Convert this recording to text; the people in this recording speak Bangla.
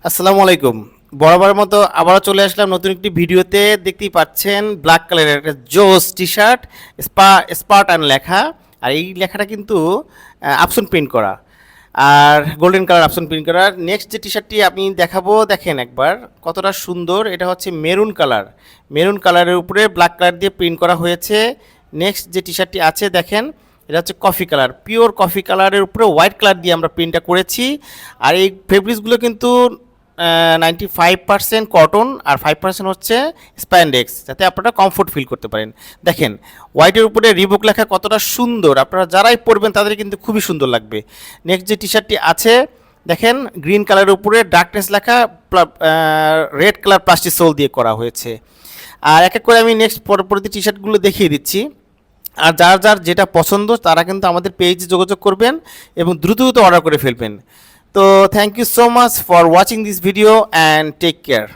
আসসালামু আলাইকুম। বরাবরের মতো আবারও চলে আসলাম নতুন একটি ভিডিওতে। দেখতেই পাচ্ছেন ব্ল্যাক কালারের একটা জোস টি শার্ট, স্পার্টান লেখা। আর এই লেখাটা কিন্তু আপসন প্রিন্ট করা আর গোল্ডেন কালার আপসন প্রিন্ট করা। নেক্সট যে টি শার্টটি আমি দেখাবো, দেখেন একবার কতটা সুন্দর। এটা হচ্ছে মেরুন কালার, মেরুন কালারের উপরে ব্ল্যাক কালার দিয়ে প্রিন্ট করা হয়েছে। নেক্সট যে টি শার্টটি আছে দেখেন, এটা হচ্ছে কফি কালার, পিওর কফি কালারের উপরে হোয়াইট কালার দিয়ে আমরা প্রিন্টটা করেছি। আর এই ফেব্রিক্সগুলো কিন্তু 95% কটন আর 5% হচ্ছে স্প্যান্ডেক্স, যাতে আপনারা কমফোর্ট ফিল করতে পারেন। দেখেন হোয়াইটের উপরে রিবুক লেখা কতটা সুন্দর, আপনারা যারাই পরবেন তাদের কিন্তু খুবই সুন্দর লাগবে। নেক্সট যে টি শার্টটি আছে দেখেন, গ্রিন কালারের উপরে ডার্কনেস লেখা, রেড কালার প্লাস্টিক সোল দিয়ে করা হয়েছে। আর এক এক করে আমি নেক্সট পরবর্তী টি শার্টগুলো দেখিয়ে দিচ্ছি। আর যার যার যেটা পছন্দ তারা কিন্তু আমাদের পেজে যোগাযোগ করবেন এবং দ্রুত দ্রুত অর্ডার করে ফেলবেন। তো thank you so much for watching this video and take care.